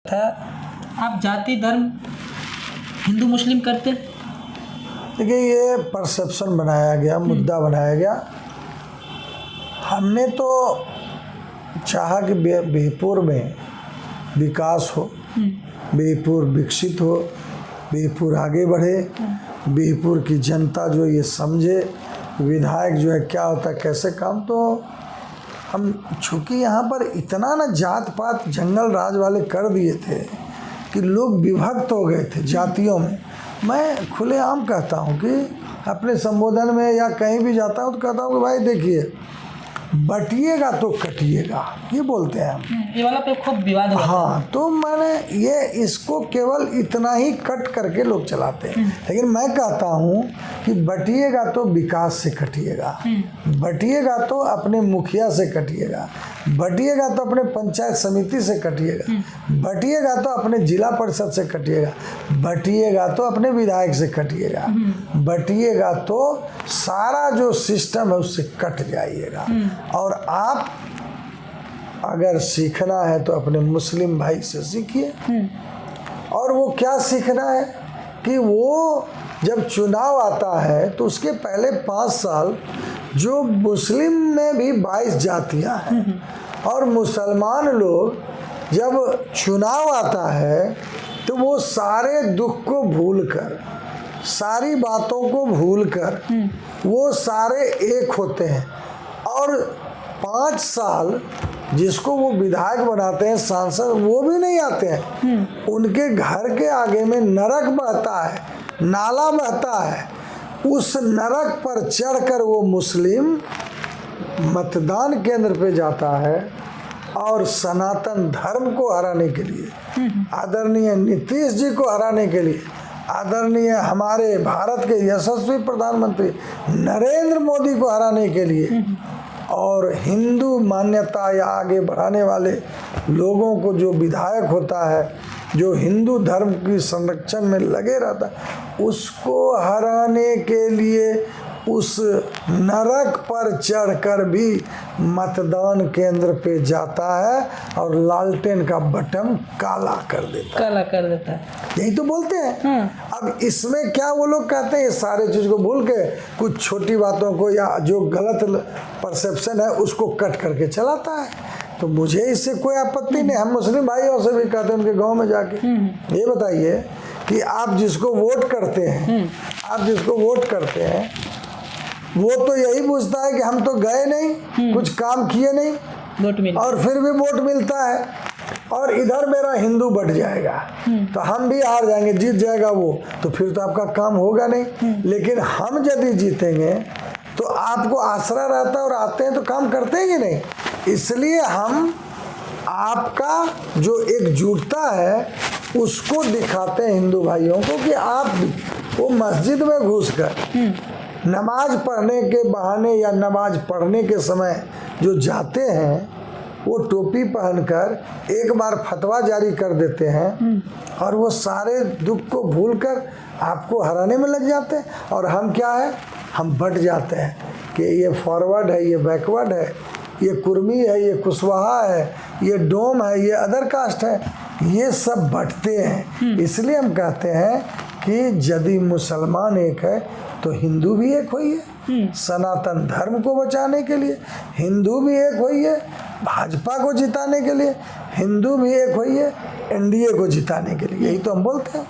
था। आप जाति धर्म हिंदू मुस्लिम करते? देखिए, ये परसेप्शन बनाया गया, मुद्दा बनाया गया। हमने तो चाहा कि बिहपुर में विकास हो, बिहपुर विकसित हो, बिहपुर आगे बढ़े, बिहपुर की जनता जो ये समझे विधायक जो है क्या होता है, कैसे काम। तो हम चूँकि यहाँ पर इतना ना जात पात जंगल राज वाले कर दिए थे कि लोग विभक्त हो गए थे जातियों में। मैं खुलेआम कहता हूँ कि अपने संबोधन में या कहीं भी जाता हूँ तो कहता हूँ कि भाई देखिए, बटिएगा तो कटिएगा, ये बोलते हैं हम। ये वाला पे खूब विवाद हुआ। हाँ, तो मैंने ये इसको केवल इतना ही कट करके लोग चलाते हैं, लेकिन मैं कहता हूँ कि बटिएगा तो विकास से कटिएगा, बटिएगा तो अपने मुखिया से कटिएगा, बटिएगा तो अपने पंचायत समिति से कटिएगा, बटिएगा तो अपने जिला परिषद से कटिएगा, बटिएगा तो अपने विधायक से कटिएगा, बटिएगा तो सारा जो सिस्टम है उससे कट जाइएगा। और आप अगर सीखना है तो अपने मुस्लिम भाई से सीखिए। और वो क्या सीखना है कि वो जब चुनाव आता है तो उसके पहले 5 साल जो मुस्लिम में भी 22 जातियां हैं और मुसलमान लोग जब चुनाव आता है तो वो सारे दुख को भूलकर, सारी बातों को भूलकर वो सारे एक होते हैं। और 5 साल जिसको वो विधायक बनाते हैं, सांसद, वो भी नहीं आते हैं। उनके घर के आगे में नरक बहता है, नाला बहता है, उस नरक पर चढ़कर वो मुस्लिम मतदान केंद्र पे जाता है और सनातन धर्म को हराने के लिए, आदरणीय नीतीश जी को हराने के लिए, आदरणीय हमारे भारत के यशस्वी प्रधानमंत्री नरेंद्र मोदी को हराने के लिए और हिंदू मान्यता या आगे बढ़ाने वाले लोगों को जो विधायक होता है, जो हिंदू धर्म की संरक्षण में लगे रहता है, उसको हराने के लिए उस नरक पर चढ़कर भी मतदान केंद्र पे जाता है और लालटेन का बटन काला कर देता है। यही तो बोलते हैं। अब इसमें क्या वो लोग कहते हैं, ये सारे चीज़ को भूल के कुछ छोटी बातों को या जो गलत परसेप्शन है उसको कट करके चलाता है। तो मुझे इससे कोई आपत्ति नहीं। हम मुस्लिम भाइयों से भी कहते हैं उनके गाँव में जाके, ये बताइए कि आप जिसको वोट करते हैं, आप जिसको वोट करते हैं, वो तो यही पूछता है कि हम तो गए नहीं, कुछ काम किए नहीं, वोट मिल, और फिर भी वोट मिलता है और इधर मेरा हिंदू बढ़ जाएगा तो हम भी हार जाएंगे, जीत जाएगा वो, तो फिर तो आपका काम होगा नहीं। लेकिन हम यदि जीतेंगे तो आपको आसरा रहता है और आते हैं तो काम करते हैं कि नहीं। इसलिए हम आपका जो एकजुटता है उसको दिखाते हैं हिंदू भाइयों को कि आप वो मस्जिद में घुसकर नमाज पढ़ने के बहाने या नमाज पढ़ने के समय जो जाते हैं वो टोपी पहनकर एक बार फतवा जारी कर देते हैं और वो सारे दुख को भूलकर आपको हराने में लग जाते हैं। और हम क्या है, हम बट जाते हैं कि ये फॉरवर्ड है, ये बैकवर्ड है, ये कुर्मी है, ये कुशवाहा है, ये डोम है, ये अदर कास्ट है, ये सब बटते हैं। इसलिए हम कहते हैं कि यदि मुसलमान एक है तो हिंदू भी एक हुई है, सनातन धर्म को बचाने के लिए हिंदू भी एक हुई है, भाजपा को जिताने के लिए हिंदू भी एक हुई है, एनडीए को जिताने के लिए। यही तो हम बोलते हैं।